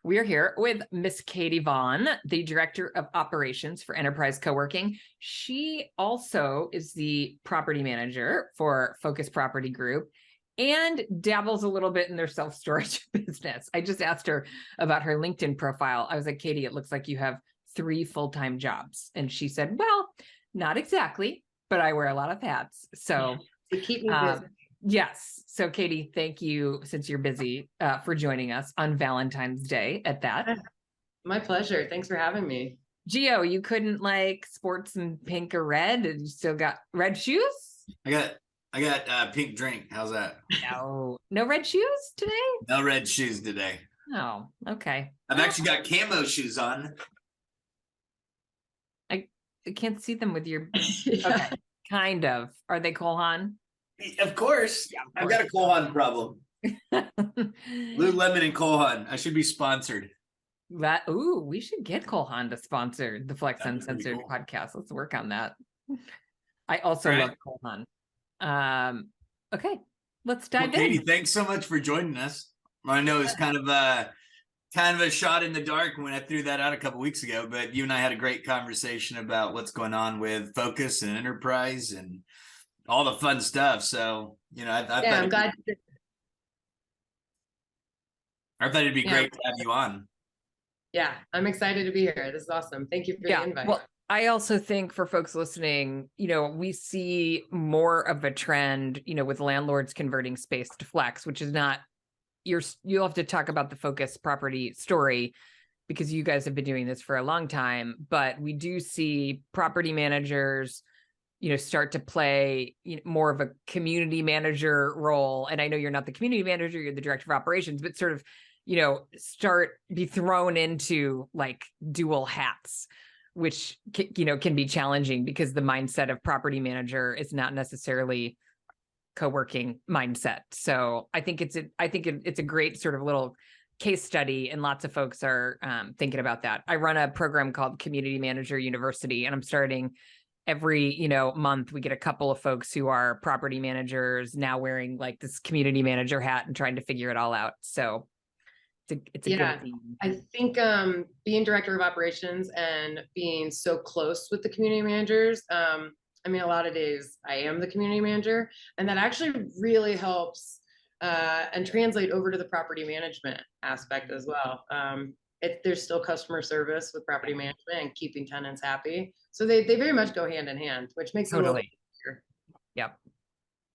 We're here with Miss Katie Vaughan, the Director of Operations for Enterprise Coworking. She also is the property manager for Focus Property Group and dabbles a little bit in their self-storage business. I just asked her about her LinkedIn profile. I was like, Katie, it looks like you have 3 full-time jobs. And she said, well, not exactly, but I wear a lot of hats. So to keep me busy. Yes. So Katie, thank you, since you're busy, for joining us on Valentine's Day at that. My pleasure. Thanks for having me. Gio, you couldn't like sports in pink or red, and you still got red shoes? I got pink drink. How's that? No red shoes today? No red shoes today. Oh, okay. I've actually got camo shoes on. I can't see them with your Yeah. Okay. Kind of. Are they Coworking? Of course. Yeah, I've got a Coworking problem. Lululemon and Coworking. I should be sponsored. We should get Coworking to sponsor the Flex That'd be pretty Uncensored cool. podcast. Let's work on that. I also All love right. Coworking. Okay, let's dive in. Katie, thanks so much for joining us. I know it's kind of a shot in the dark when I threw that out a couple weeks ago, but you and I had a great conversation about what's going on with Focus and Enterprise and all the fun stuff. So, I thought I'm glad. it'd be great to have you on. Yeah, I'm excited to be here. This is awesome. Thank you for the invite. Well, I also think for folks listening, we see more of a trend, with landlords converting space to flex, which is not you'll have to talk about the Focus property story because you guys have been doing this for a long time, but we do see property managers start to play more of a community manager role. And I know you're not the community manager, you're the director of operations, but sort of, be thrown into like dual hats, which, can be challenging because the mindset of property manager is not necessarily co-working mindset. So I think it's a great sort of little case study, and lots of folks are thinking about that. I run a program called Community Manager University, and I'm starting every, month. We get a couple of folks who are property managers now wearing like this community manager hat and trying to figure it all out. So it's a good theme. I think being director of operations and being so close with the community managers, a lot of days I am the community manager, and that actually really helps and translate over to the property management aspect as well. There's still customer service with property management and keeping tenants happy. So they very much go hand in hand, which makes it a little bit easier. Yep.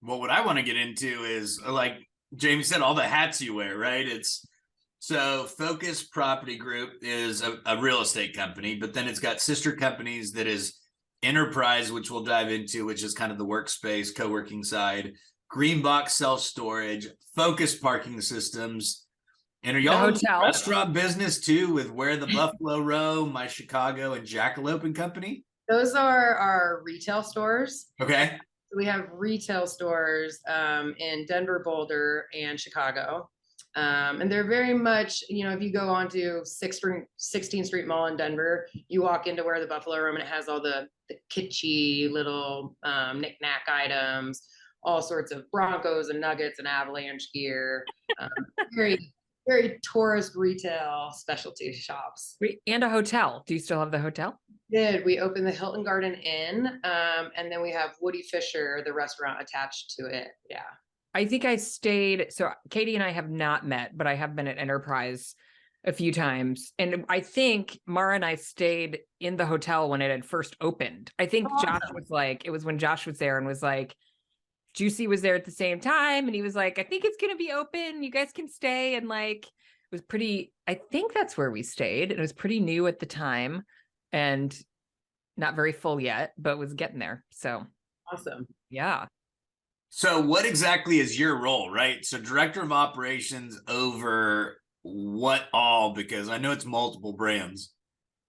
Well, what I want to get into is, like Jamie said, all the hats you wear, right? So Focus Property Group is a real estate company, but then it's got sister companies that is Enterprise, which we'll dive into, which is kind of the workspace, co-working side, Greenbox self-storage, Focus parking systems. And are y'all in the restaurant business too, with Where the Buffalo Row, My Chicago, and Jackalope and Company? Those are our retail stores. Okay. We have retail stores in Denver, Boulder, and Chicago. And they're very much, if you go onto 16th Street Mall in Denver, you walk into Where the Buffalo Room, and it has all the kitschy little knick-knack items, all sorts of Broncos and Nuggets and Avalanche gear, very, very tourist retail specialty shops. And a hotel. Do you still have the hotel? We opened the Hilton Garden Inn, and then we have Woody Fisher, the restaurant, attached to it. Yeah. I think I stayed. So Katie and I have not met, but I have been at Enterprise a few times. And I think Mara and I stayed in the hotel when it had first opened. I think Josh was like, it was when Josh was there and was like, Juicy was there at the same time. And he was like, I think it's going to be open. You guys can stay. And like, it was pretty, I think that's where we stayed. It was pretty new at the time and not very full yet, but was getting there. So awesome. Yeah. So what exactly is your role, right? So director of operations over what all? Because I know it's multiple brands.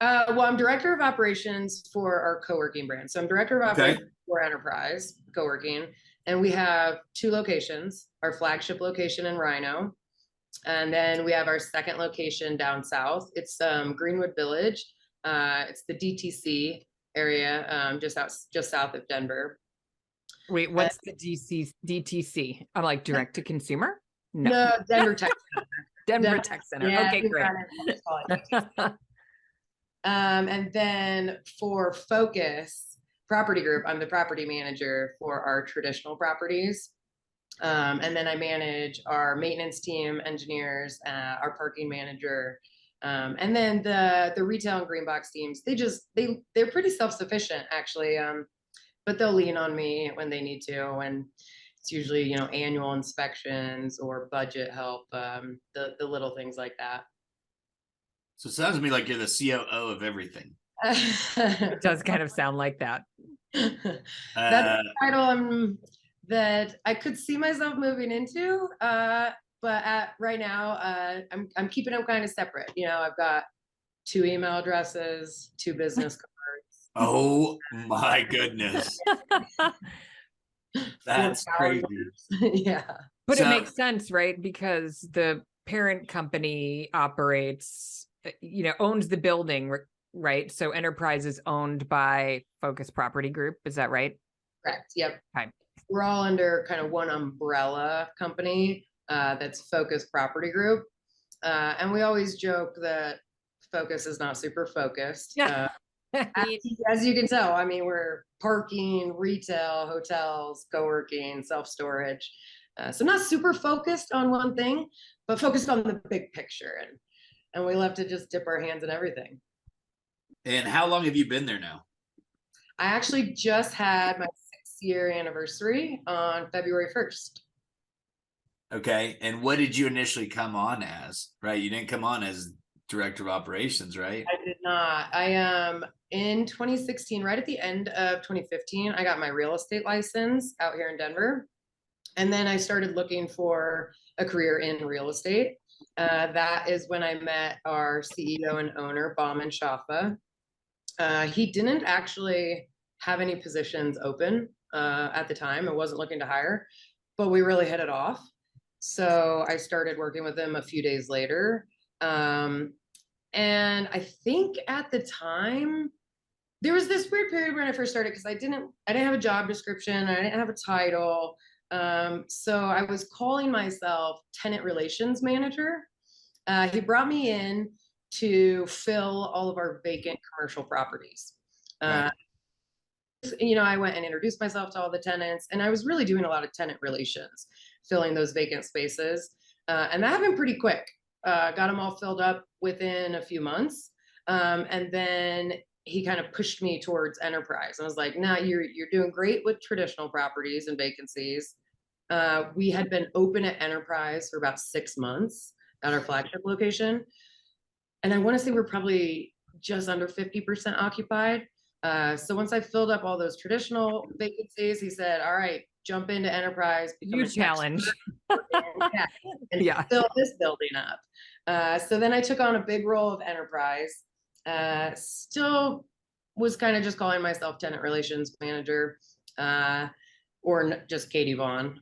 Well, I'm director of operations for our co-working brand. So I'm director of operations for Enterprise Coworking, and we have 2 locations, our flagship location in Rhino, and then we have our second location down south. It's Greenwood Village. It's the DTC area, just south of Denver. Wait, what's the DTC? I'm like direct to consumer? No, Denver Tech Center. Denver Tech Center. Yeah, Okay, you great. got it. And then for Focus Property Group, I'm the property manager for our traditional properties. And then I manage our maintenance team, engineers, our parking manager, and then the retail and green box teams. They're pretty self-sufficient actually, but they'll lean on me when they need to, and it's usually annual inspections or budget help, the little things like that. So it sounds to me like you're the COO of everything. It does kind of sound like that. That's a title that I could see myself moving into, but right now, I'm keeping them kind of separate. I've got 2 email addresses, 2 business cards. Oh my goodness. That's 4 crazy. calendars. Yeah. But So- it makes sense, right? Because the parent company operates, owns the building, right? So Enterprise is owned by Focus Property Group. Is that right? Correct. Yep. Okay. We're all under kind of one umbrella company, that's Focus Property Group. And we always joke that Focus is not super focused. As you can tell, I mean, we're parking, retail, hotels, co-working, self-storage. So not super focused on one thing, but focused on the big picture. And we love to just dip our hands in everything. And how long have you been there now? I actually just had my 6-year anniversary on February 1st. Okay. And what did you initially come on as? Right. You didn't come on as director of operations, right? I did not. I am in 2016, right at the end of 2015, I got my real estate license out here in Denver. And then I started looking for a career in real estate. That is when I met our CEO and owner, Vaughan. He didn't actually have any positions open at the time. I wasn't looking to hire, but we really hit it off. So I started working with him a few days later. And I think at the time, there was this weird period when I first started because I didn't have a job description, I didn't have a title. So I was calling myself tenant relations manager. He brought me in to fill all of our vacant commercial properties. Right. I went and introduced myself to all the tenants, and I was really doing a lot of tenant relations, filling those vacant spaces. And that happened pretty quick. Got them all filled up within a few months. And then he kind of pushed me towards enterprise. I was like, nah, you're doing great with traditional properties and vacancies. We had been open at enterprise for about 6 months at our flagship location. And I want to say we're probably just under 50% occupied. So once I filled up all those traditional vacancies, he said, all right, jump into enterprise. You challenge. And fill this building up. So then I took on a big role of enterprise. Still was kind of just calling myself tenant relations manager, or just Katie Vaughan.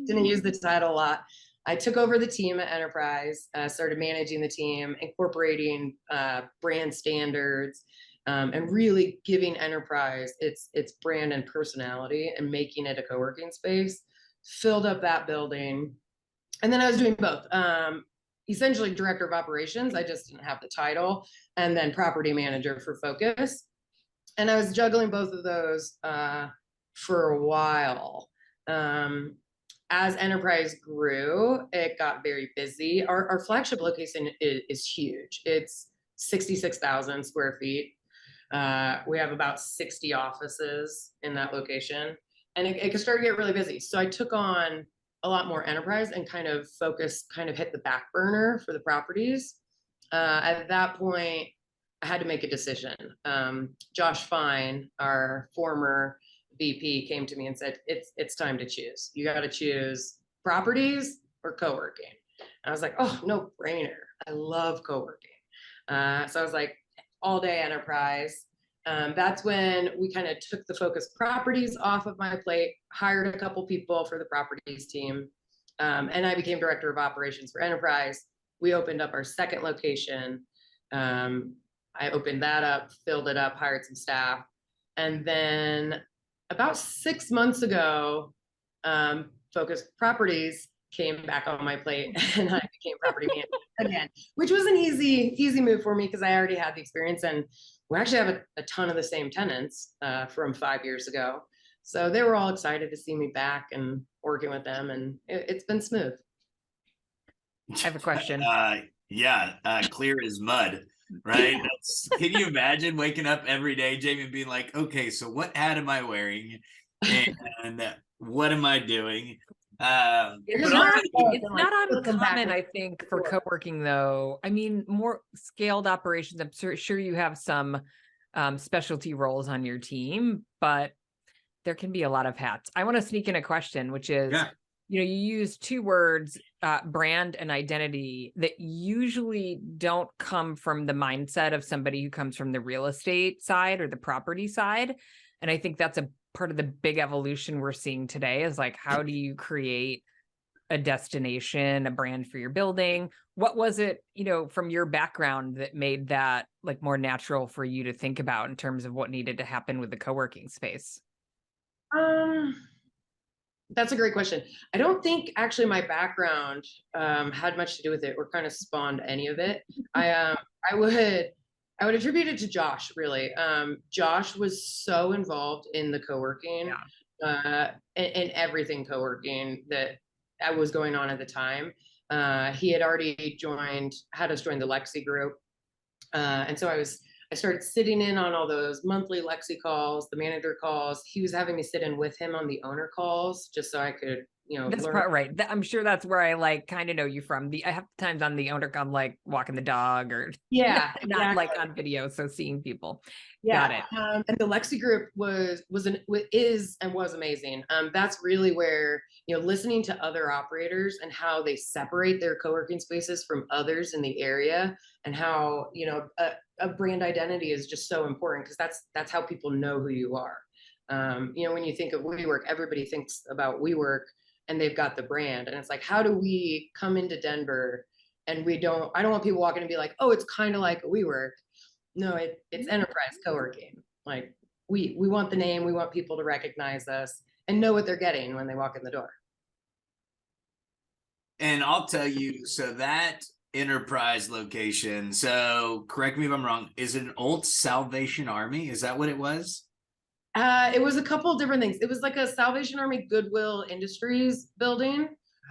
Didn't use the title a lot. I took over the team at Enterprise, started managing the team, incorporating brand standards, and really giving Enterprise its brand and personality and making it a co-working space. Filled up that building. And then I was doing both. Essentially director of operations. I just didn't have the title, and then property manager for Focus. And I was juggling both of those for a while. As Enterprise grew, it got very busy. Our flagship location is huge. It's 66,000 square feet. We have about 60 offices in that location, and it started to get really busy. So I took on a lot more enterprise, and Focus hit the back burner for the properties. At that point, I had to make a decision. Josh Fine, our former VP, came to me and said, it's time to choose. You got to choose properties or co-working. And I was like, oh, no brainer. I love co-working. So I was like, all day enterprise. That's when we kind of took the Focus properties off of my plate, hired a couple people for the properties team. And I became director of operations for enterprise. We opened up our second location. I opened that up, filled it up, hired some staff. And then about 6 months ago, Focus Properties came back on my plate and I became property manager again, which was an easy move for me because I already had the experience, and we actually have a ton of the same tenants from 5 years ago. So they were all excited to see me back and working with them, and it's been smooth. I have a question. Clear as mud, right? Can you imagine waking up every day, Jamie, being like, okay, so what hat am I wearing? And what am I doing? It's But not, also, it's not uncommon, I think, for co-working though. I mean, more scaled operations, I'm sure you have some specialty roles on your team, but there can be a lot of hats. I want to sneak in a question, which is, yeah, you use two words, brand and identity, that usually don't come from the mindset of somebody who comes from the real estate side or the property side. And I think that's a part of the big evolution we're seeing today, is like, how do you create a destination, a brand for your building? What was it, from your background that made that like more natural for you to think about in terms of what needed to happen with the co-working space? That's a great question. I don't think actually my background had much to do with it, or kind of spawned any of it. I would attribute it to Josh, really. Josh was so involved in the co-working, and everything co-working that was going on at the time. He had already had us join the Lexi group. And so I started sitting in on all those monthly Lexi calls, the manager calls. He was having me sit in with him on the owner calls, just so I could, That's learn. right. I'm sure that's where I like kind of know you from. I have times on the owner, I'm like walking the dog, or Yeah, not like on video, so seeing people. yeah. Got it. And the Lexi group is amazing. That's really where, listening to other operators and how they separate their co-working spaces from others in the area, and how, a brand identity is just so important, because that's how people know who you are. When you think of WeWork, everybody thinks about WeWork and they've got the brand, and it's like, how do we come into Denver and I don't want people walking and be like, oh, it's kind of like a WeWork. No, it's enterprise co-working. Like, we want the name, we want people to recognize us and know what they're getting when they walk in the door. and I'll tell you, so that enterprise location, so correct me if I'm wrong, is it an old Salvation Army? Is that what it was? It was a couple of different things. It was like a Salvation Army Goodwill Industries building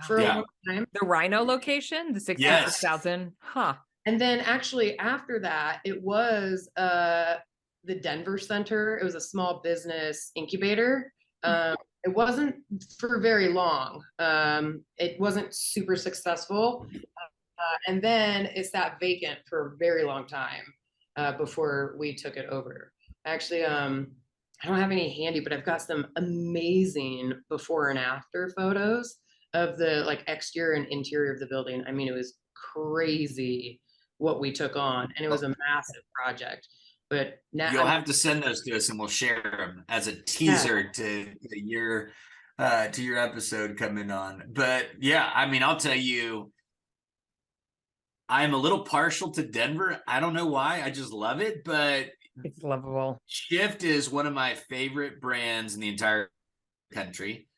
for a long time. The Rhino location, the 66,000. Huh. And then actually after that, it was the Denver Center. It was a small business incubator. It wasn't for very long. It wasn't super successful. And then it sat vacant for a very long time before we took it over. Actually, I don't have any handy, but I've got some amazing before and after photos of the like exterior and interior of the building. I mean, it was crazy what we took on, and it was a massive project. But now you'll have to send those to us, and we'll share them as a teaser to your episode coming on. But yeah, I mean, I'll tell you, I'm a little partial to Denver. I don't know why. I just love it, but it's lovable. Shift is one of my favorite brands in the entire country.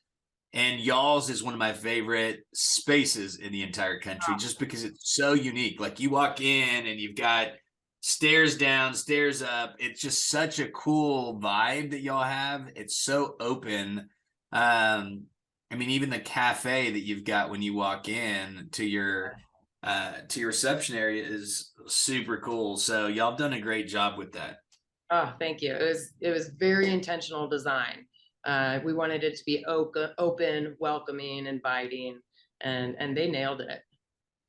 And y'all's is one of my favorite spaces in the entire country, just because it's so unique. Like, you walk in and you've got stairs down, stairs up. It's just such a cool vibe that y'all have. It's so open. I mean, even the cafe that you've got when you walk in to your reception area is super cool. So y'all have done a great job with that. Oh, thank you. It was very intentional design. We wanted it to be open, welcoming, inviting, and they nailed it.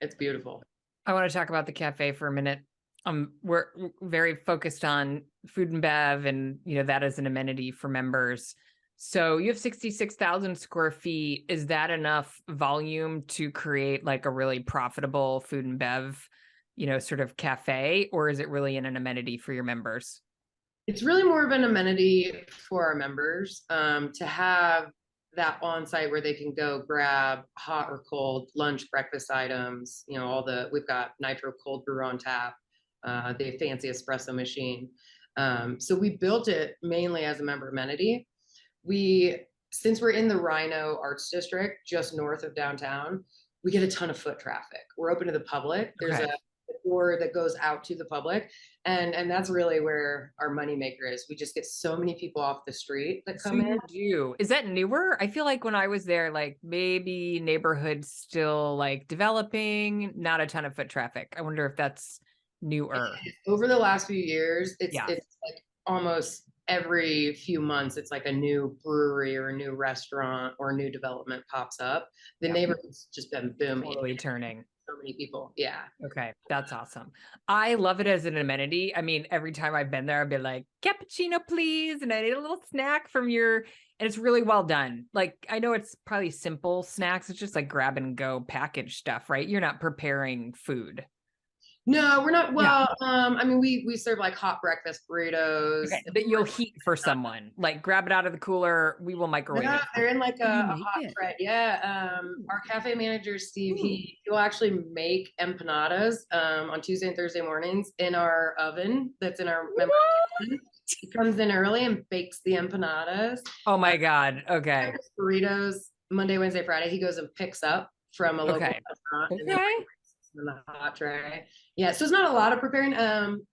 It's beautiful. I want to talk about the cafe for a minute. We're very focused on food and bev, and that is an amenity for members. So you have 66,000 square feet. Is that enough volume to create like a really profitable food and bev, sort of cafe, or is it really an amenity for your members? It's really more of an amenity for our members, to have that on site where they can go grab hot or cold lunch, breakfast items. We've got nitro cold brew on tap, the fancy espresso machine. So we built it mainly as a member amenity. We since we're in the Rhino Arts District, just north of downtown, we get a ton of foot traffic. We're open to the public. There's Okay. a door that goes out to the public, and that's really where our moneymaker is. We just get so many people off the street that So come in. you do. Is that newer? I feel like when I was there, like maybe neighborhoods still like developing, not a ton of foot traffic. I wonder if that's newer. Over the last few years, Yeah. it's like almost every few months, it's like a new brewery or a new restaurant or a new development pops up. The Yeah. neighborhood's just been booming. Totally turning. So many people. Yeah. Okay, that's awesome. I love it as an amenity. I mean, every time I've been there, I've been like, cappuccino, please. And I need a little snack from your, and it's really well done. Like, I know it's probably simple snacks. It's just like grab and go package stuff, right? You're not preparing food. No, we're not. Yeah. Well, I mean, we serve like hot breakfast burritos. Okay, that you'll heat for someone. Like, grab it out of the cooler. We will microwave Yeah, it. they're in like You a make hot it? tray. Yeah. Our cafe manager, Steve, he will actually make empanadas on Tuesday and Thursday mornings in our oven that's in our memory kitchen. He comes in early and bakes the empanadas. Oh my God. Okay. Burritos Monday, Wednesday, Friday. He goes and picks up from a local Okay. restaurant and then Okay. in the hot tray. Yeah, so it's not a lot of preparing.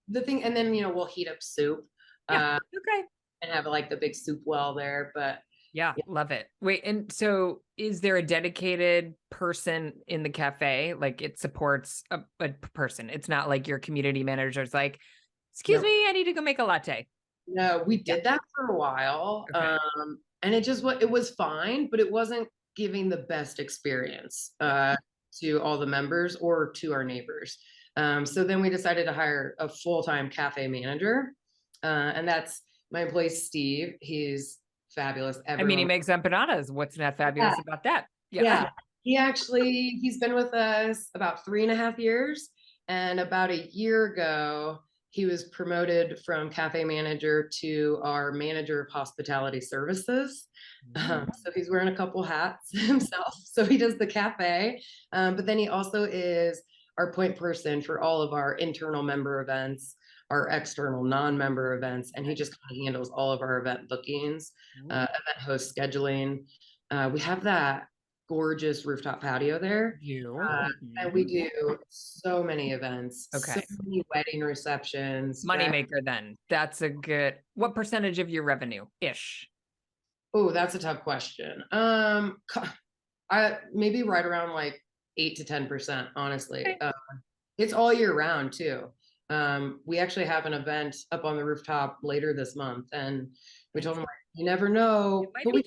The thing, and then we'll heat up soup. Yeah. Okay. And have like the big soup well there. But Yeah, love it. Wait, and so is there a dedicated person in the cafe? Like it supports a person. It's not like your community manager's like, excuse No. me, I need to go make a latte. no, we did that for a while. Okay. And it was fine, but it wasn't giving the best experience to all the members or to our neighbors. So then we decided to hire a full-time cafe manager. And that's my employee, Steve. He's fabulous. I mean, he makes empanadas. What's not fabulous about that? Yeah. He's been with us about 3.5 years. And about a year ago, he was promoted from cafe manager to our manager of hospitality services. So he's wearing a couple hats himself. So he does the cafe, but then he also is our point person for all of our internal member events, our external non-member events, and he just kind of handles all of our event bookings, event host scheduling. We have that gorgeous rooftop patio there. And we do so many events, so many wedding receptions. Moneymaker then. That's a good, what percentage of your revenue ish? Oh, that's a tough question. I maybe right around like 8 to 10%, honestly. Okay. It's all year round too. We actually have an event up on the rooftop later this month, and we told them, you never know, but we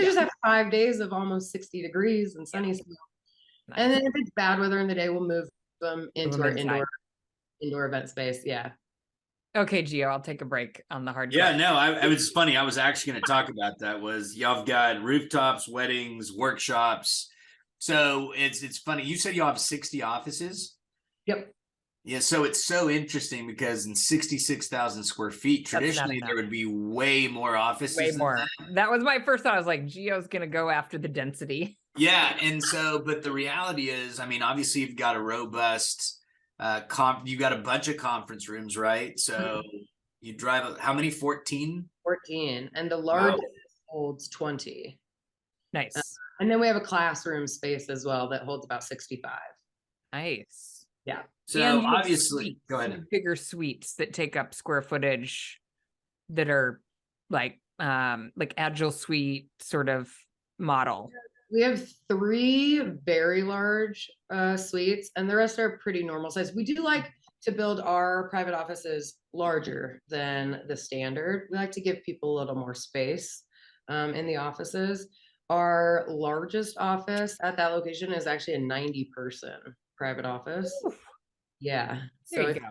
just have 5 days of almost 60 degrees and sunny. Nice. And then if it's bad weather in the day, we'll move them into our indoor event space. Yeah. Okay, Gio, I'll take a break on the hard. Yeah, no, it was funny. I was actually going to talk about that. Was y'all have got rooftops, weddings, workshops. So it's funny. You said y'all have 60 offices. Yep. Yeah, so it's so interesting because in 66,000 square feet, traditionally there would be way more offices. Way more. That was my first thought. I was like, Gio's going to go after the density. Yeah, and so, but the reality is, I mean, obviously you've got a robust, you got a bunch of conference rooms, right? So you drive, how many, 14? 14, and the largest holds 20. Nice. And then we have a classroom space as well that holds about 65. Nice. Yeah. So obviously, go ahead. Bigger suites that take up square footage that are like agile suite sort of model. We have 3 very large suites, and the rest are pretty normal size. We do like to build our private offices larger than the standard. We like to give people a little more space in the offices. Our largest office at that location is actually a 90-person private office. Oof. Yeah. So it's a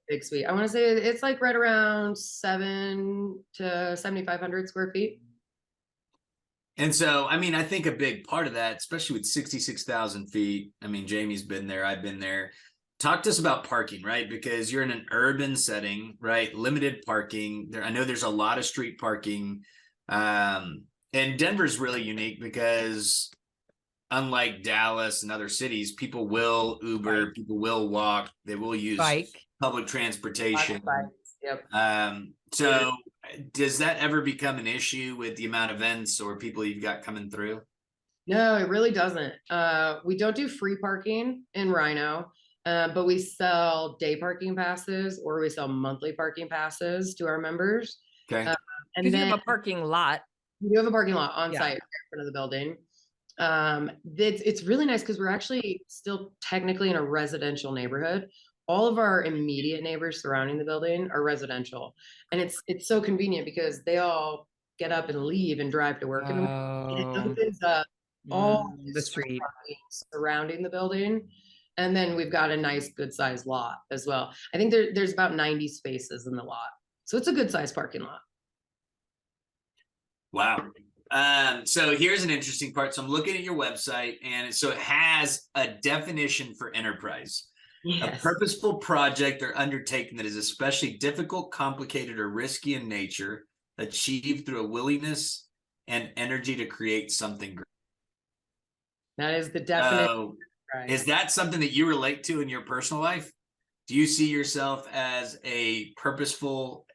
big suite. I want to say it's like right around 7 to 7,500 square feet. And so, I mean, I think a big part of that, especially with 66,000 feet, I mean, Jamie's been there, I've been there. Talk to us about parking, right? Because you're in an urban setting, right? Limited parking. I know there's a lot of street parking. And Denver's really unique because unlike Dallas and other cities, people will Uber, people will walk, they will use public transportation. Yep. So does that ever become an issue with the amount of events or people you've got coming through? No, it really doesn't. We don't do free parking in Rhino, but we sell day parking passes or we sell monthly parking passes to our members. Okay. And Because you then have a parking lot. we do have a parking lot on Yeah. site in front of the building. It's really nice because we're actually still technically in a residential neighborhood. All of our immediate neighbors surrounding the building are residential, and it's so convenient because they all get up and leave and drive to work in the morning. And it Oh, opens up all the street. parking surrounding the building, and then we've got a nice, good sized lot as well. I think there's about 90 spaces in the lot, so it's a good sized parking lot. Wow. So here's an interesting part. So I'm looking at your website, and so it has a definition for enterprise. A Yes. purposeful project or undertaking that is especially difficult, complicated, or risky in nature, achieved through a willingness and energy to create something great. That is the definition. So Right. is that something that you relate to in your personal life? Do you see yourself as a purposeful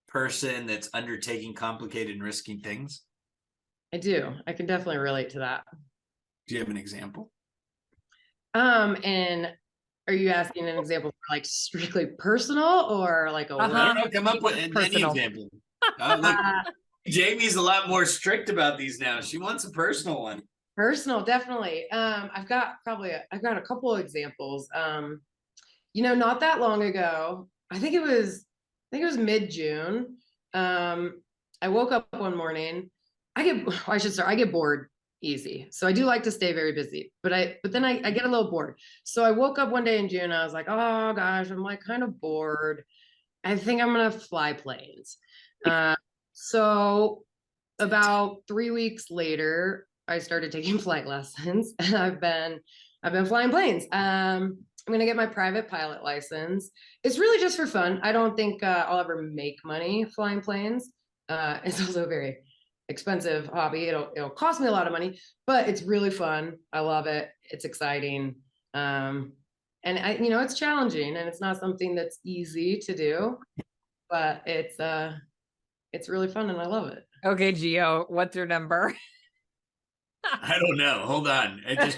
person that's undertaking complicated and risky things? I do. I can definitely relate to that. Do you have an example? And are you asking an example for like strictly personal or like a I Uh-huh. don't know. Come up with any Personal. example. Look, Jamie's a lot more strict about these now. She wants a personal one. Personal, definitely. I've got a couple of examples. Not that long ago, I think it was mid-June. I woke up one morning. I get bored easy. So I do like to stay very busy, but then I get a little bored. So I woke up one day in June. I was like, oh gosh, I'm like kind of bored. I think I'm gonna fly planes. So about 3 weeks later, I started taking flight lessons, and I've been flying planes. I'm gonna get my private pilot license. It's really just for fun. I don't think I'll ever make money flying planes. It's also a very expensive hobby. It'll cost me a lot of money, but it's really fun. I love it. It's exciting. And it's challenging, and it's not something that's easy to do, but it's really fun, and I love it. Okay, Gio, what's your number? I don't know. Hold on. Let's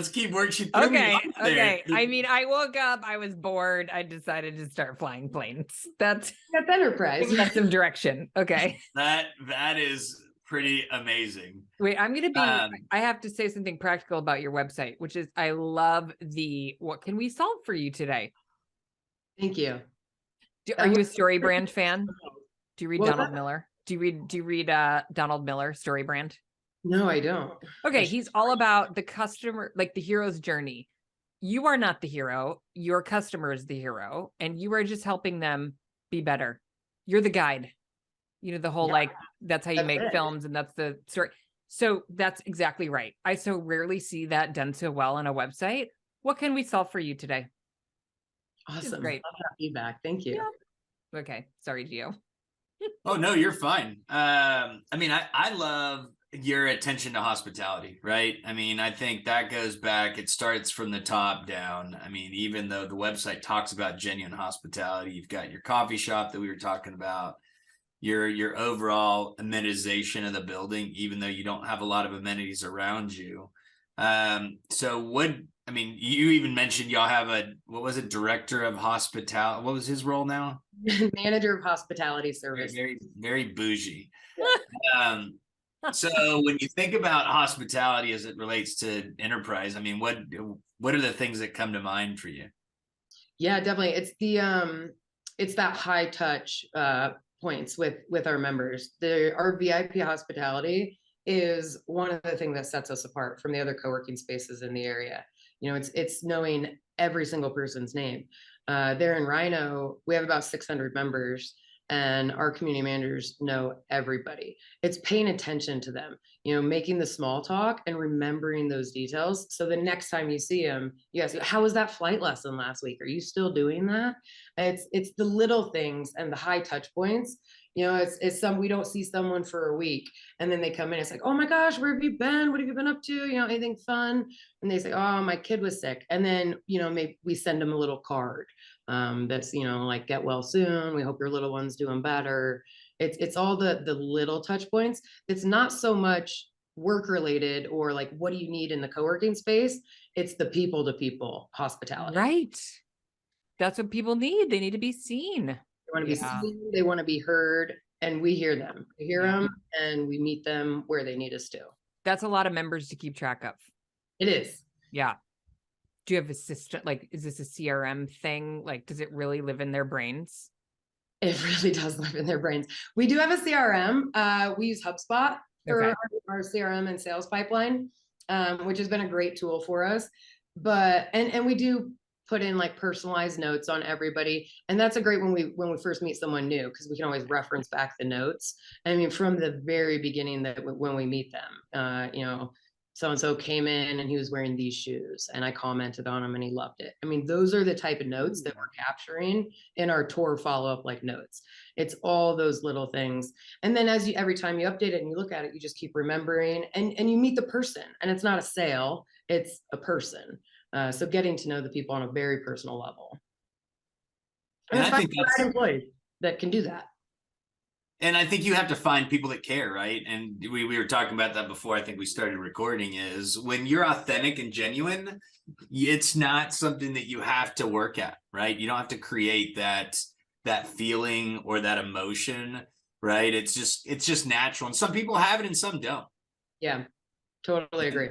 keep working. She threw me Okay, off there. okay. I mean, I woke up, I was bored, I decided to start flying planes. That's Enterprise. that's some direction. Okay. That is pretty amazing. Wait, I'm gonna be. Um, I have to say something practical about your website, which is I love the what can we solve for you today? Thank you. Are you a Story Brand fan? Do you read What was Donald that? Miller? Do you read Donald Miller, Story Brand? No, I don't. Okay, he's all about the customer, like the hero's journey. You are not the hero, your customer is the hero, and you are just helping them be better. You're the guide. The whole Yeah, that's how you that's make it. films, and that's the story. So that's exactly right. I so rarely see that done so well on a website. What can we solve for you today? Awesome. great. Love that feedback. Thank you. Yeah. Okay, sorry, Gio. Oh no, you're fine. I mean, I love your attention to hospitality, right? I mean, I think that goes back, it starts from the top down. I mean, even though the website talks about genuine hospitality, you've got your coffee shop that we were talking about, your overall amenitization of the building, even though you don't have a lot of amenities around you. You even mentioned y'all have director of hospitality. What was his role now? Manager of hospitality service. Very, very bougie. So when you think about hospitality as it relates to enterprise, I mean, what are the things that come to mind for you? Yeah, definitely. It's that high touch points with our members. Our VIP hospitality is one of the things that sets us apart from the other co-working spaces in the area. It's knowing every single person's name. There in Rhino, we have about 600 members, and our community managers know everybody. It's paying attention to them, making the small talk and remembering those details. So the next time you see them, you ask, how was that flight lesson last week? Are you still doing that? It's the little things and the high touch points. We don't see someone for a week, and then they come in. It's like, oh my gosh, where have you been? What have you been up to? Anything fun? And they say, oh, my kid was sick. And then, maybe we send them a little card that's, like, get well soon. We hope your little one's doing better. It's all the little touch points. It's not so much work related or like, what do you need in the co-working space? It's the people to people hospitality. Right. That's what people need. They need to be seen. They want to be Yeah. seen, they want to be heard, and we hear them. We hear Yeah. them and we meet them where they need us to. That's a lot of members to keep track of. It is. Yeah. Do you have a system? Like, is this a CRM thing? Like, does it really live in their brains? It really does live in their brains. We do have a CRM. We use HubSpot for Okay. our CRM and sales pipeline, which has been a great tool for us. But and we do put in like personalized notes on everybody, and that's a great when we first meet someone new, because we can always reference back the notes. I mean, from the very beginning, that when we meet them, you know, so and so came in and he was wearing these shoes, and I commented on him and he loved it. I mean, those are the type of notes that we're capturing in our tour follow-up like notes. It's all those little things. And then as you every time you update it and you look at it, you just keep remembering, and you meet the person, and it's not a sale, it's a person. So getting to know the people on a very personal level. And And I think the right employees that can do that. And I think you have to find people that care, right? And we were talking about that before I think we started recording, is when you're authentic and genuine, it's not something that you have to work at, right? You don't have to create that feeling or that emotion, right? It's just natural. And some people have it and some don't. Yeah, totally agree.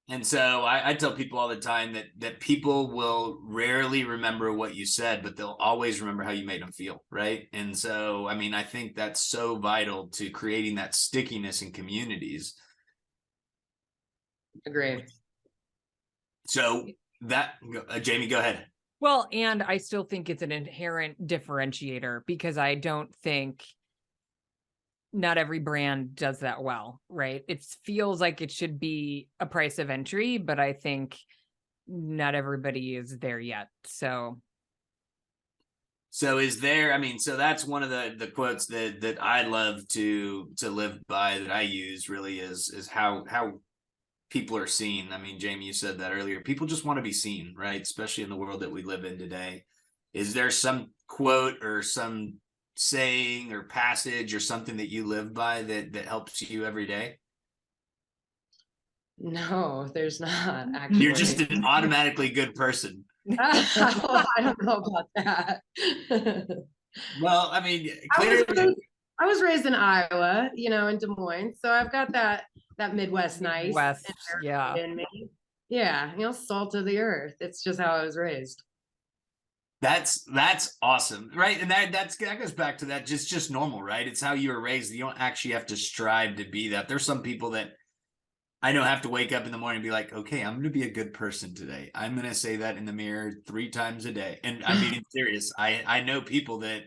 And so I tell people all the time that people will rarely remember what you said, but they'll always remember how you made them feel, right? And so, I mean, I think that's so vital to creating that stickiness in communities. Agree. So that, Jamie, go ahead. Well, and I still think it's an inherent differentiator, because I don't think not every brand does that well, right? It feels like it should be a price of entry, but I think not everybody is there yet. So is there, I mean, so that's one of the quotes that I love to live by, that I use really is how people are seen. I mean, Jamie, you said that earlier. People just want to be seen, right? Especially in the world that we live in today. Is there some quote or some saying or passage or something that you live by that helps you every day? No, there's not, actually. You're just an automatically good person. I don't know about that. Well, I mean, clearly, I was raised in Iowa, you know, in Des Moines, so I've got that Midwest nice West, yeah. in me. Yeah, you know, salt of the earth. It's just how I was raised. that's awesome, right? And that goes back to that just normal, right? It's how you were raised. You don't actually have to strive to be that. There's some people that I know have to wake up in the morning and be like, okay, I'm going to be a good person today. I'm going to say that in the mirror 3 times a day. And I mean, it's serious. I know people that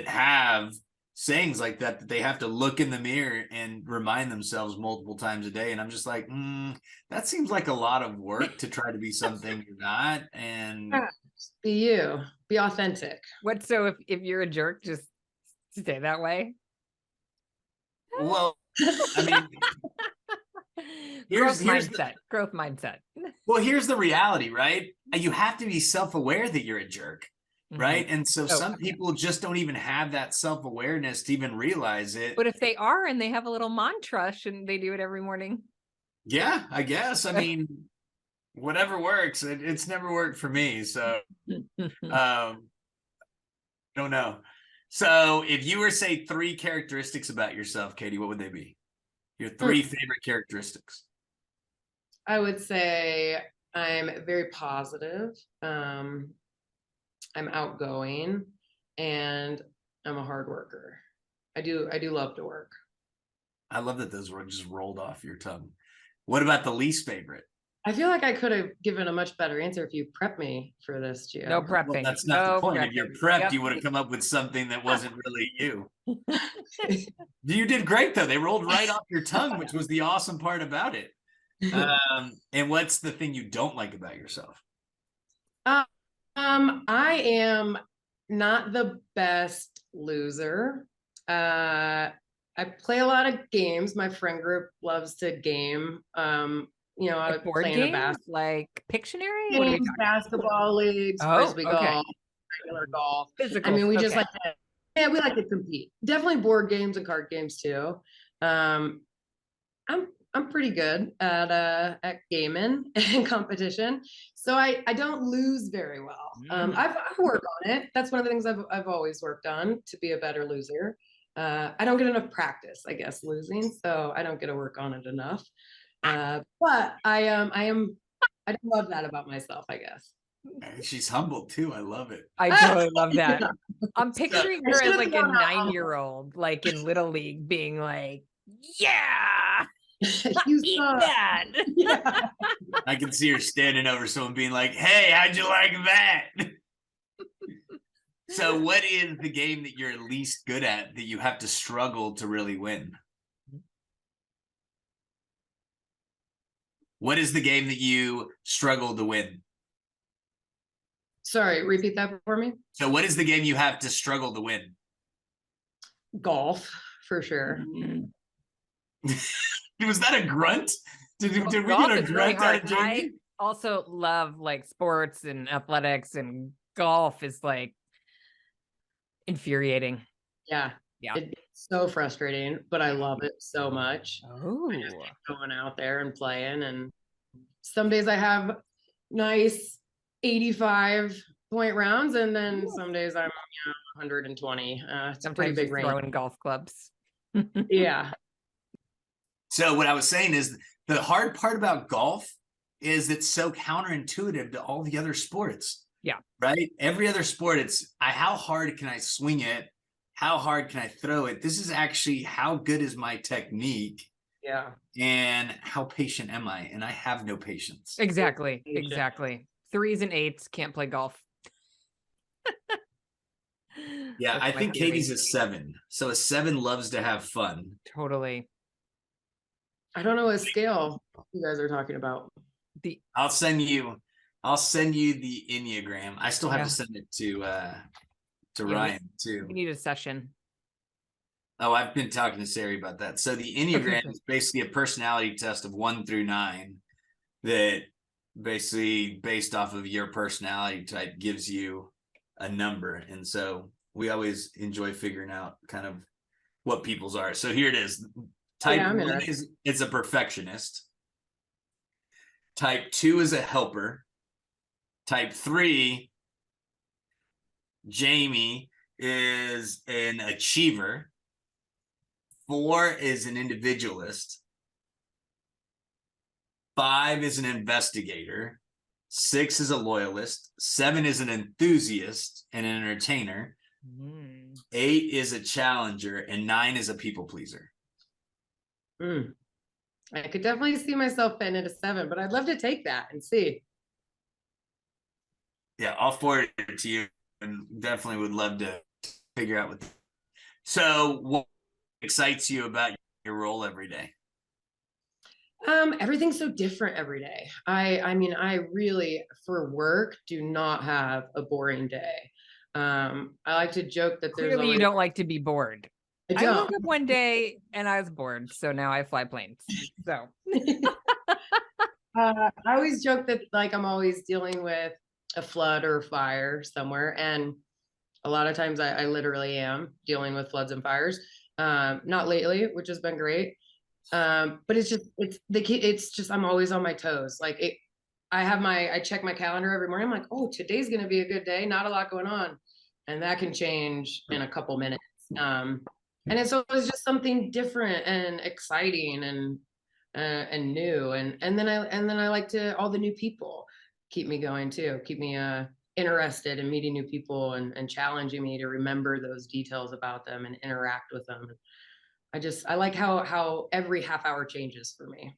have sayings like that they have to look in the mirror and remind themselves multiple times a day. And I'm just like, that seems like a lot of work to try to be something you're not. And be you, be authentic. What, so if you're a jerk, just stay that way? Well, I mean, growth mindset. Well, here's the reality, right? You have to be self-aware that you're a jerk, right? And so some people just don't even have that self-awareness to even realize it. But if they are and they have a little mantra, shouldn't they do it every morning? Yeah, I guess. I mean, whatever works. It's never worked for me, so don't know. So if you were to say 3 characteristics about yourself, Katie, what would they be? Your 3 favorite characteristics? I would say I'm very positive. I'm outgoing, and I'm a hard worker. I do love to work. I love that those were just rolled off your tongue. What about the least favorite? I feel like I could have given a much better answer if you prepped me for this, Gio. No prepping. Well, that's not the point. If you're prepped, you would have come up with something that wasn't really you. You did great, though. They rolled right off your tongue, which was the awesome part about it. And what's the thing you don't like about yourself? I am not the best loser. I play a lot of games. My friend group loves to game. You know, I would board play games, in a basketball like Pictionary, games, basketball leagues, frisbee golf, regular golf. Physical. I mean, we just okay. like to Yeah, we like to compete. Definitely board games and card games too. Um, I'm pretty good at gaming and competition, so I don't lose very well. I've worked on it. That's one of the things I've always worked on to be a better loser. I don't get enough practice, I guess, losing, so I don't get to work on it enough. But I don't love that about myself, I guess. She's humble too. I love it. I totally love that. I'm So, picturing I her as should've like a thrown out 9-year-old, like in Little League, being like, yeah, You eat suck. that. Yeah. I can see her standing over someone being like, hey, how'd you like that? So what is the game that you're least good at that you have to struggle to really win? What is the game that you struggle to win? Sorry, repeat that for me. So what is the game you have to struggle to win? Golf, for sure. Was that a grunt? Did we Golf get a is really grunt out of hard. Jamie? I also love like sports and athletics, and golf is like infuriating. Yeah. Yeah. It's so frustrating, but I love it so much. Oh, Going out there and playing, and some days I have nice 85-point rounds, and then some days I'm 120. It's a pretty sometimes big you range. throw in golf clubs. Yeah. So what I was saying is the hard part about golf is it's so counterintuitive to all the other sports. Yeah. Right? Every other sport, it's how hard can I swing it? How hard can I throw it? This is actually how good is my technique Yeah. and how patient am I? And I have no patience. Exactly. Patient. Exactly. 3s and 8s can't play golf. Yeah, That's I my think theory. Katie's a 7. So a 7 loves to have fun. Totally. I don't know what scale you guys are talking about. I'll send you the Enneagram. I still have Yeah. to send it to we- Ryan too. We need a session. Oh, I've been talking to Sari about that. So the Enneagram is basically a personality test of 1 through 9 that basically based off of your personality type gives you a number. And so we always enjoy figuring out kind of what people's are. So here it is. Type 1 is a perfectionist. Type 2 is a helper. Type 3, Jamie, is an achiever. 4 is an individualist. 5 is an investigator. 6 is a loyalist. 7 is an enthusiast and an entertainer. 8 is a challenger, and 9 is a people pleaser. I could definitely see myself fitting into 7, but I'd love to take that and see. Yeah, I'll forward it to you, and definitely would love to figure out what. So, what excites you about your role every day? Everything's so different every day. I mean, I really, for work, do not have a boring day. I like to joke that there's Clearly always, you don't like to be bored. I I woke don't. up one day and I was bored, so now I fly planes. So I always joke that like I'm always dealing with a flood or fire somewhere, and a lot of times I literally am dealing with floods and fires. Not lately, which has been great. But it's just I'm always on my toes. Like I check my calendar every morning. I'm like, oh, today's gonna be a good day. Not a lot going on, and that can change in a couple minutes. And it's always just something different and exciting and new. And then I like to all the new people keep me going too. Keep me interested in meeting new people and challenging me to remember those details about them and interact with them. I like how every half hour changes for me.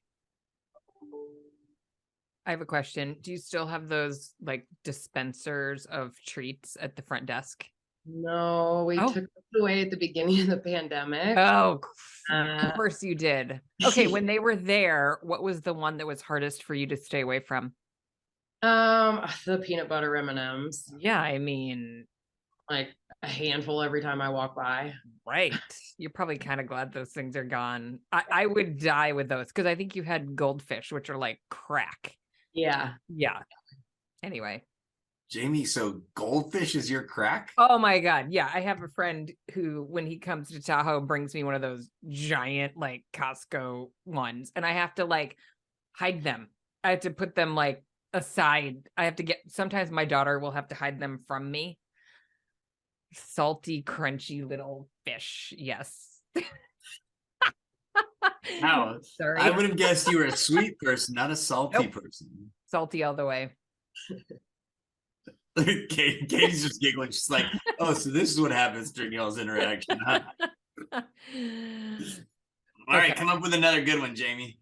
I have a question. Do you still have those like dispensers of treats at the front desk? No, we took it away at the beginning of the pandemic. Oh, of course you did. Okay, when they were there, what was the one that was hardest for you to stay away from? The peanut butter M&Ms. Yeah, I mean, Like a handful every time I walk by. right. You're probably kind of glad those things are gone. I would die with those because I think you had goldfish, which are like crack. Yeah. Yeah. Anyway. Jamie, so goldfish is your crack? Oh my God. Yeah. I have a friend who, when he comes to Tahoe, brings me one of those giant, like Costco ones, and I have to like hide them. I have to put them like aside. I have to sometimes my daughter will have to hide them from me. Salty, crunchy little fish. Yes. Wow. Sorry. I would have guessed you were a sweet person, not a salty Nope. person. Salty all the way. Katie's just giggling. She's like, oh, so this is what happens during y'all's interaction, huh? All right, Okay. come up with another good one, Jamie.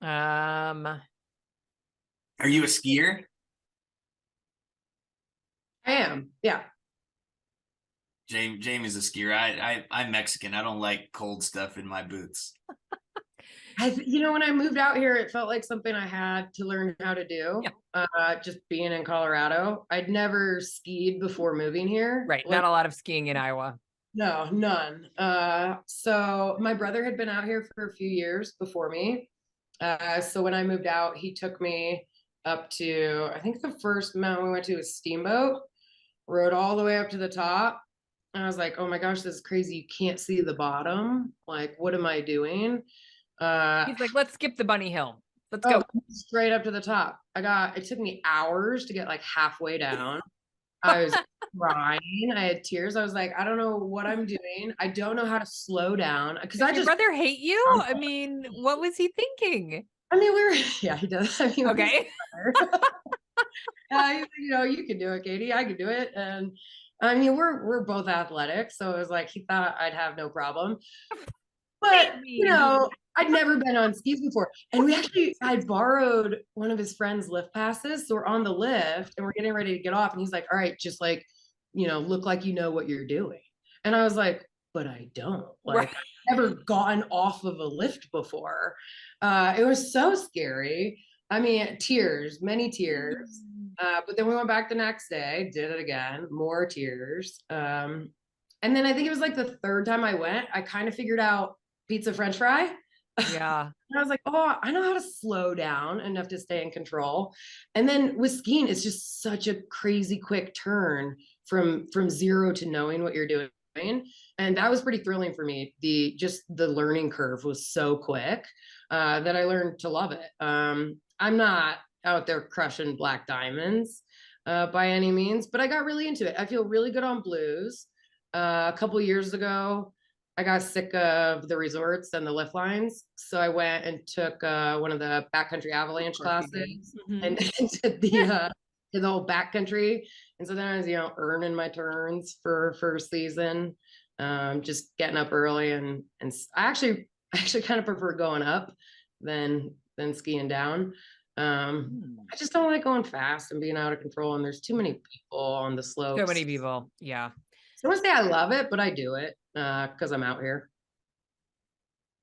Um, Are you a skier? I am. Yeah. Jamie's a skier. I'm Mexican. I don't like cold stuff in my boots. When I moved out here, it felt like something I had to learn how to do. Just being in Colorado, I'd never skied before moving here. right. Like, Not a lot of skiing in Iowa. no, none. So my brother had been out here for a few years before me. So when I moved out, he took me up to, I think the first mountain we went to was Steamboat, rode all the way up to the top. And I was like, oh my gosh, this is crazy. You can't see the bottom. Like, what am I doing? He's like, let's skip the bunny hill. Let's Oh, go. straight up to the top. It took me hours to get like halfway down. I was crying. I had tears. I was like, I don't know what I'm doing. I don't know how to slow down because Does your brother hate you? I mean, what was he thinking? yeah, he does. I mean, Okay. you can do it, Katie. I can do it. And I mean, we're both athletic. So it was like, he thought I'd have no problem. But, I'd never been on skis before. And I borrowed one of his friend's lift passes. So we're on the lift and we're getting ready to get off. And he's like, all right, just like, look like you know what you're doing. And I was like, but I don't. Like, Right. I've never gotten off of a lift before. It was so scary. I mean, tears, many tears. But then we went back the next day, did it again, more tears. And then I think it was like the third time I went, I kind of figured out pizza French fry. Yeah. And I was like, oh, I know how to slow down enough to stay in control. And then with skiing, it's just such a crazy quick turn from zero to knowing what you're doing. And that was pretty thrilling for me. The learning curve was so quick that I learned to love it. I'm not out there crushing black diamonds by any means, but I got really into it. I feel really good on blues. A couple years ago, I got sick of the resorts and the lift lines. So I went and took one of the backcountry avalanche classes and did the whole backcountry. And so then I was, earning my turns for first season, just getting up early and I actually kind of prefer going up than skiing down. I just don't like going fast and being out of control. And there's too many people on the slopes. So many people. Yeah. So I wouldn't say I love it, but I do it because I'm out here.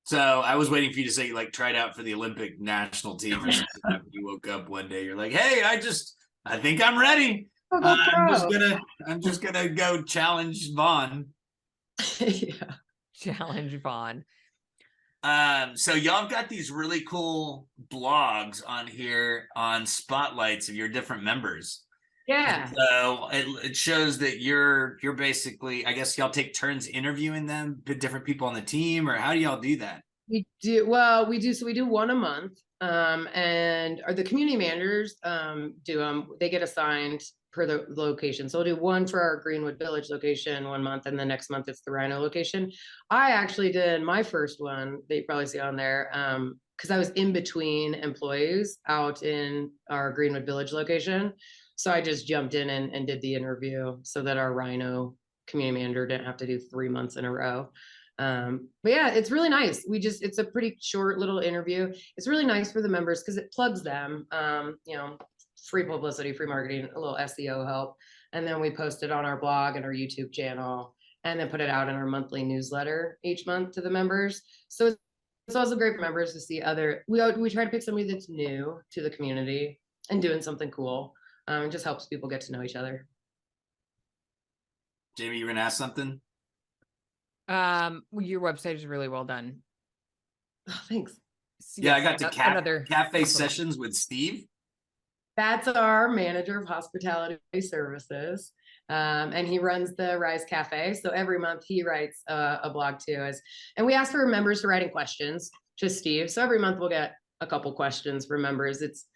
So I was waiting for you to say you like tried out for the Olympic national team or something. You woke up one day, you're like, hey, I think I'm ready. I'm just gonna go challenge Vaughan. Yeah. Challenge Vaughan. So y'all have got these really cool blogs on here on spotlights of your different members. Yeah. So it shows that you're basically, I guess y'all take turns interviewing them, different people on the team, or how do y'all do that? We do. Well, we do. So we do one a month. And the community managers do them. They get assigned per the location. So we'll do one for our Greenwood Village location 1 month, and the next month it's the Rhino location. I actually did my first one that you probably see on there because I was in between employees out in our Greenwood Village location. So I just jumped in and did the interview so that our Rhino community manager didn't have to do 3 months in a row. But yeah, it's really nice. It's a pretty short little interview. It's really nice for the members because it plugs them, free publicity, free marketing, a little SEO help. And then we post it on our blog and our YouTube channel and then put it out in our monthly newsletter each month to the members. So it's also great for members to see we try to pick somebody that's new to the community and doing something cool. It just helps people get to know each other. Jamie, you were gonna ask something? Your website is really well done. Oh, thanks. Yeah, I got to another cafe sessions with Steve. That's our manager of hospitality services. And he runs the Rise Cafe. So every month he writes a blog too. And we ask for members to write in questions to Steve. So every month we'll get a couple questions from members. It's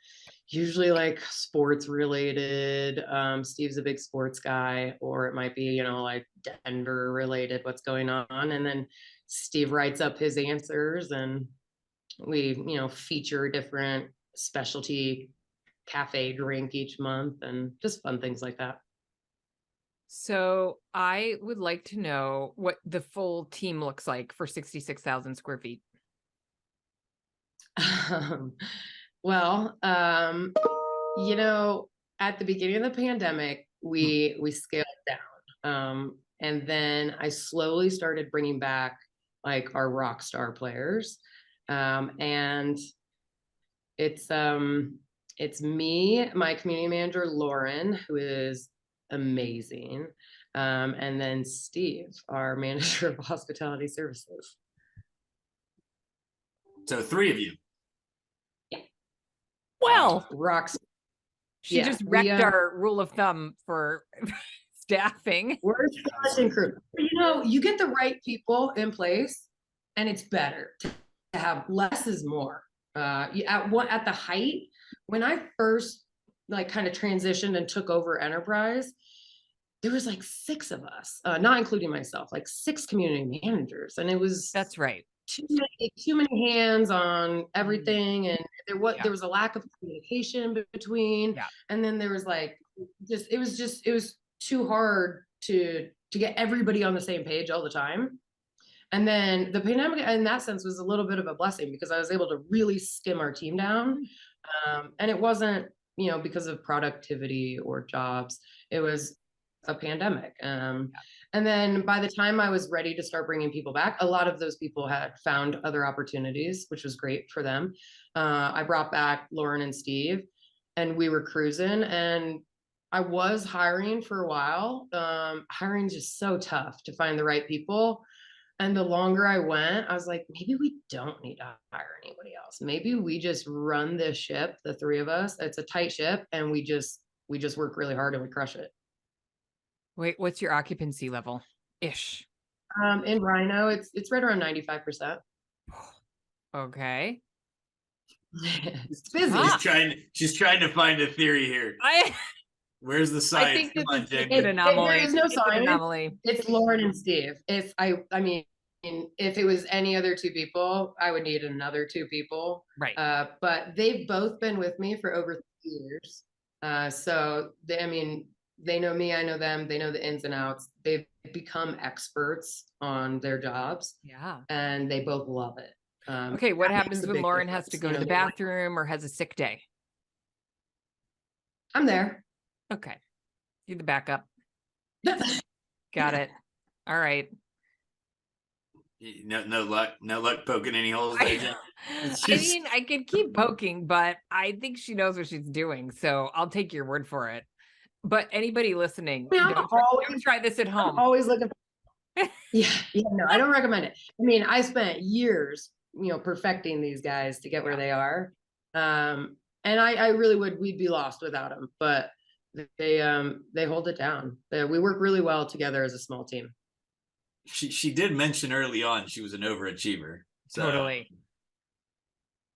usually like sports related. Steve's a big sports guy, or it might be, like Denver related, what's going on. And then Steve writes up his answers, and we, feature a different specialty cafe drink each month, and just fun things like that. So I would like to know what the full team looks like for 66,000 square feet. Well, at the beginning of the pandemic, we scaled down. And then I slowly started bringing back like our rock star players. And it's me, my community manager, Lauren, who is amazing. And then Steve, our manager of hospitality services. So 3 of you. Well, Rocks. she just wrecked our rule of thumb for staffing. We're a skeleton crew. You get the right people in place, and it's better to have less is more. At the height, when I first kind of transitioned and took over enterprise, there was like 6 of us, not including myself, like 6 community managers, and it was that's right. Too many hands on everything, and there was a lack of communication between, and then there was it was too hard to get everybody on the same page all the time. And then the pandemic in that sense was a little bit of a blessing, because I was able to really skim our team down, and it wasn't because of productivity or jobs, it was a pandemic. And then by the time I was ready to start bringing people back, a lot of those people had found other opportunities, which was great for them. I brought back Lauren and Steve, and we were cruising, and I was hiring for a while. Hiring is just so tough to find the right people. And the longer I went, I was like, maybe we don't need to hire anybody else. Maybe we just run this ship, the 3 of us. It's a tight ship, and we just work really hard and we crush it. Wait, what's your occupancy level ish? In Rhino, it's right around 95%. Okay. It's busy. She's trying to find a theory here. Where's the science? I think this Come on, is Jamie. an anomaly. There is no science. Anomaly. It's Lauren and Steve. If if it was any other 2 people, I would need another 2 people. Right. But they've both been with me for over 3 years. So they know me, I know them, they know the ins and outs. They've become experts on their jobs. Yeah. And they both love it. Okay, what happens when Lauren has to go to the bathroom or has a sick day? I'm there. Okay. You're the backup. Got it. All right. No luck poking any holes. I mean, I could keep poking, but I think she knows what she's doing. So I'll take your word for it. But anybody listening, don't try this at home. I'm always looking. No, I don't recommend it. I spent years, perfecting these guys to get where they are. And I really we'd be lost without them, but they hold it down. We work really well together as a small team. She did mention early on she was an overachiever. So. Totally.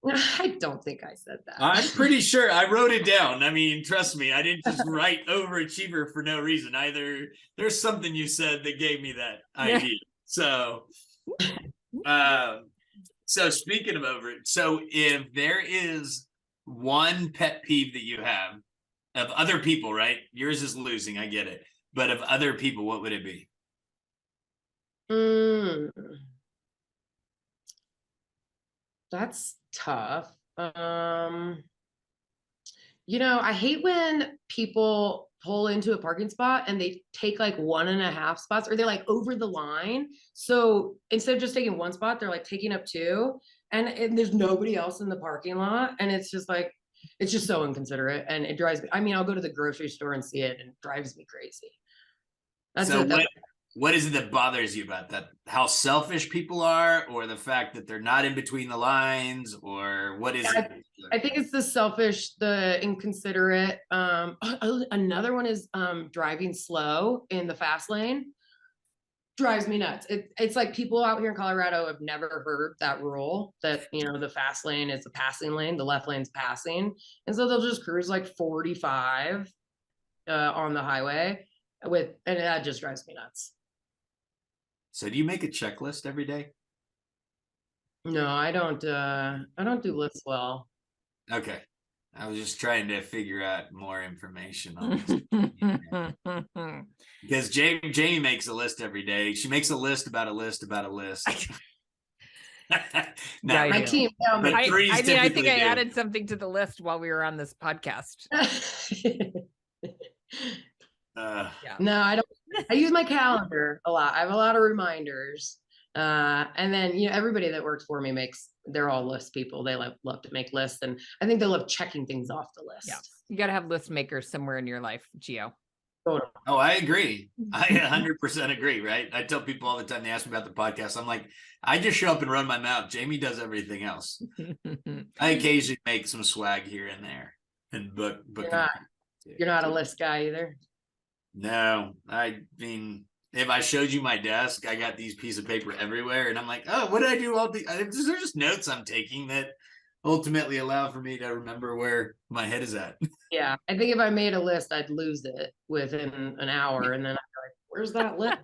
I don't think I said that. I'm pretty sure I wrote it down. Trust me, I didn't just write overachiever for no reason either. There's something you said that gave me that idea. So, so speaking of so if there is one pet peeve that you have of other people, right? Yours is losing, I get it. But of other people, what would it be? That's tough. I hate when people pull into a parking spot and they take like 1.5 spots, or they're like over the line. So instead of just taking 1 spot, they're like taking up 2, and there's nobody else in the parking lot. And it's just so inconsiderate, and it drives me. I'll go to the grocery store and see it, and it drives me crazy. What is it that bothers you about that? How selfish people are, or the fact that they're not in between the lines, or what is it? I think it's the selfish, the inconsiderate. Another one is driving slow in the fast lane. Drives me nuts. It's like people out here in Colorado have never heard that rule that, the fast lane is the passing lane, the left lane's passing. And so they'll just cruise like 45 on the highway and that just drives me nuts. So do you make a checklist every day? No, I don't do lists well. Okay. I was just trying to figure out more information on this. Because Jamie makes a list every day. She makes a list about a list about a list. Yeah, My team. But I threes mean, I think typically I do. added something to the list while we were on this podcast. Yeah. No, I don't. I use my calendar a lot. I have a lot of reminders. And then, everybody that works for me they're all list people. They love to make lists. And I think they love checking things off the list. Yeah. You got to have list makers somewhere in your life, Gio. Oh, I agree. I 100% agree, right? I tell people all the time, they ask me about the podcast. I'm like, I just show up and run my mouth. Jamie does everything else. I occasionally make some swag here and there. And book. You're not a list guy either. No, I mean, if I showed you my desk, I got these pieces of paper everywhere, and I'm like, oh, what did I do? These are just notes I'm taking that ultimately allow for me to remember where my head is at. Yeah, I think if I made a list, I'd lose it within an hour, and then I'd be like, "Where's that list?"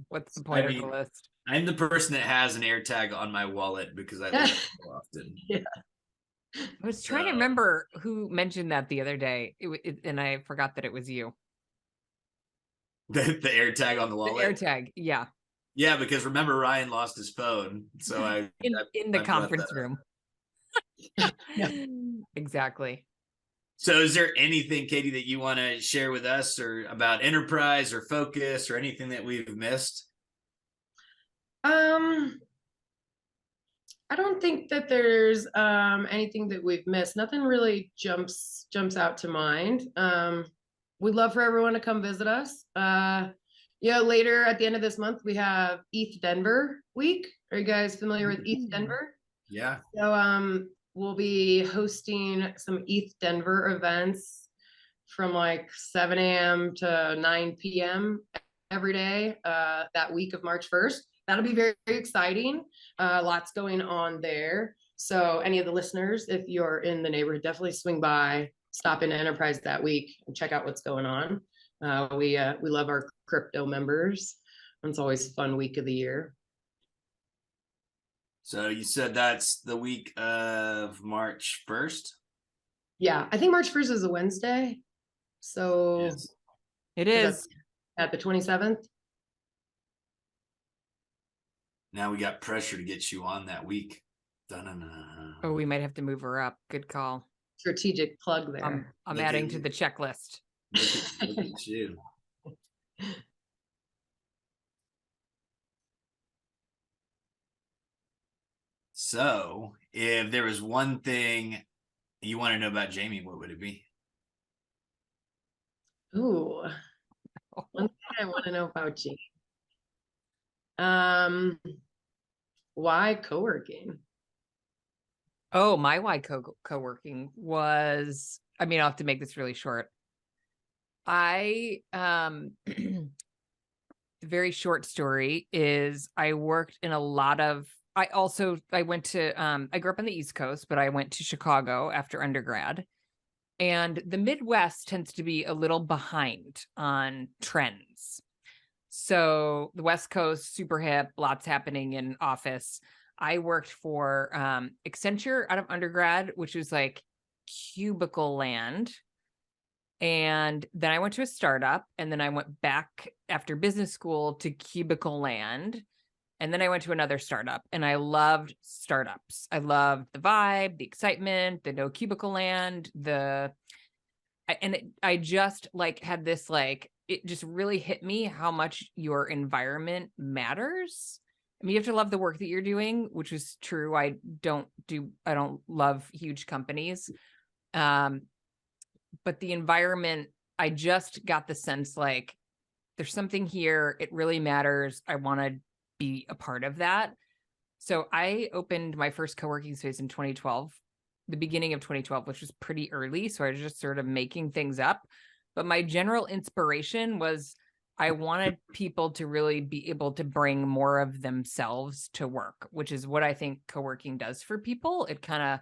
What's the point of the list? I'm the person that has an air tag on my wallet because I live so often. Yeah. I was trying to remember who mentioned that the other day, and I forgot that it was you. The air tag on the wallet. The air tag, yeah. Yeah, because remember Ryan lost his phone, so I in the conference room. Yeah. Exactly. So is there anything, Katie, that you want to share with us or about enterprise or focus or anything that we've missed? I don't think that there's anything that we've missed. Nothing really jumps out to mind. We'd love for everyone to come visit us. Later at the end of this month, we have ETH Denver week. Are you guys familiar with ETH Denver? Yeah. So we'll be hosting some ETH Denver events from like 7 a.m. to 9 p.m. every day that week of March 1st. That'll be very, very exciting. Lots going on there. So any of the listeners, if you're in the neighborhood, definitely swing by, stop into Enterprise that week and check out what's going on. We love our crypto members. It's always a fun week of the year. So you said that's the week of March 1st? Yeah, I think March 1st is a Wednesday. So yes. It is. At the 27th. Now we got pressure to get you on that week. Da-na-na. Oh, we might have to move her up. Good call. Strategic plug there. I'm adding to the checklist. Look at you. So, if there was one thing you want to know about Jamie, what would it be? Ooh, one thing I want to know about Jamie. Why co-working? Oh, my why co-working was, I mean, I'll have to make this really short. The very short story is I worked in a lot of, I went to, I grew up on the East Coast, but I went to Chicago after undergrad. And the Midwest tends to be a little behind on trends. So the West Coast, super hip, lots happening in office. I worked for Accenture out of undergrad, which was like cubicle land. And then I went to a startup, and then I went back after business school to cubicle land. And then I went to another startup, and I loved startups. I loved the vibe, the excitement, the no cubicle land, I just like had this, like, it just really hit me how much your environment matters. I mean, you have to love the work that you're doing, which is true. I don't love huge companies. But the environment, I just got the sense like there's something here. It really matters. I want to be a part of that. So I opened my first co-working space in 2012, the beginning of 2012, which was pretty early. So I was just sort of making things up. But my general inspiration was I wanted people to really be able to bring more of themselves to work, which is what I think co-working does for people. It kind of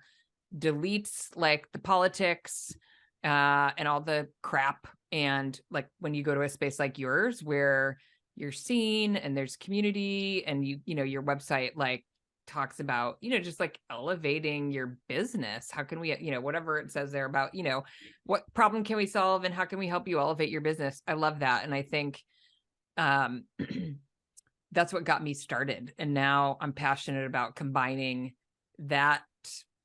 deletes like the politics and all the crap. And like when you go to a space like yours where you're seen and there's community and you know, your website like talks about, you know, just like elevating your business. How can we, you know, whatever it says there about, you know, what problem can we solve and how can we help you elevate your business? I love that. And I think that's what got me started. And now I'm passionate about combining that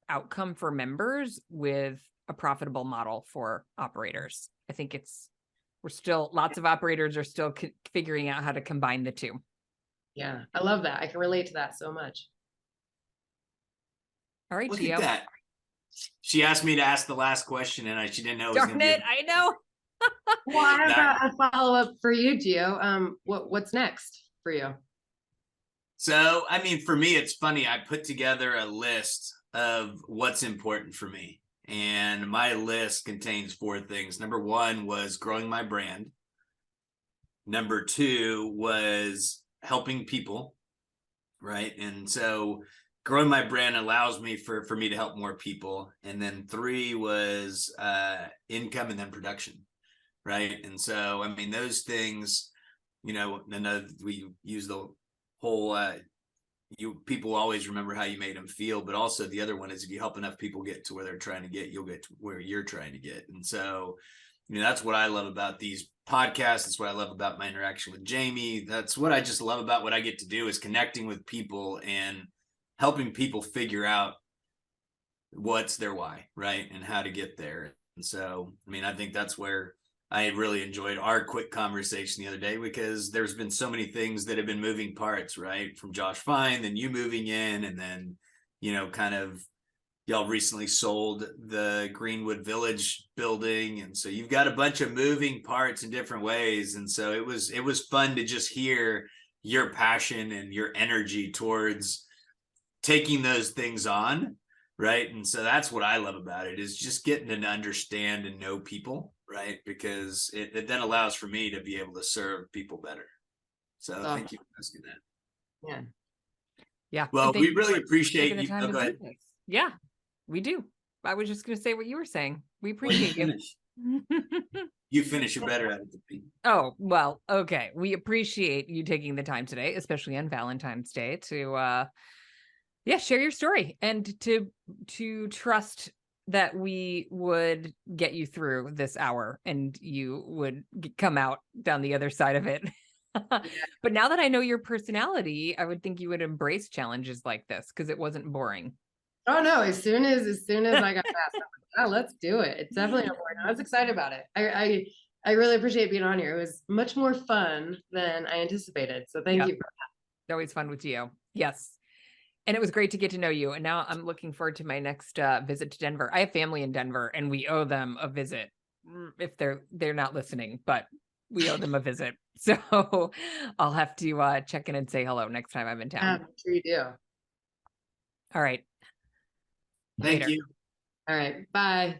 outcome for members with a profitable model for operators. I think lots of operators are still figuring out how to combine the two. Yeah, I love that. I can relate to that so much. All right, Look Gio. at that. She asked me to ask the last question and she didn't know it was Darn going to be. it, I know. Well, I have a follow-up for you, Gio. What's next for you? So, I mean, for me, it's funny. I put together a list of what's important for me. And my list contains 4 things. Number 1 was growing my brand. Number 2 was helping people, right? And so growing my brand allows me for me to help more people. And then 3 was income and then production, right? And so, I mean, those things, you know, we use the whole people always remember how you made them feel, but also the other one is if you help enough people get to where they're trying to get, you'll get to where you're trying to get. And so, you know, that's what I love about these podcasts. That's what I love about my interaction with Jamie. That's what I just love about what I get to do is connecting with people and helping people figure out what's their why, right? And how to get there. And so, I mean, I think that's where I really enjoyed our quick conversation the other day because there's been so many things that have been moving parts, right? From Josh Fine, then you moving in, and then, you know, kind of y'all recently sold the Greenwood Village building. And so you've got a bunch of moving parts in different ways. And so it was fun to just hear your passion and your energy towards taking those things on, right? And so that's what I love about it is just getting to understand and know people, right? Because it then allows for me to be able to serve people better. So thank you for asking that. Yeah. Yeah. Well, we really appreciate you. Oh, go ahead. Yeah, we do. I was just going to say what you were saying. We appreciate you. You finish. You're better at it than me. Oh, well, okay. We appreciate you taking the time today, especially on Valentine's Day to, share your story and to trust that we would get you through this hour and you would come out down the other side of it. But now that I know your personality, I would think you would embrace challenges like this because it wasn't boring. Oh no, as soon as I got past, oh, let's do it. It's definitely not boring. I was excited about it. I really appreciate being on here. It was much more fun than I anticipated. So thank you for that. It's always fun with you. Yes. And it was great to get to know you. And now I'm looking forward to my next visit to Denver. I have family in Denver and we owe them a visit if they're not listening, but we owe them a visit. So I'll have to check in and say hello next time I'm in town. I'm sure you do. All right. Thank Later. you. All right. Bye.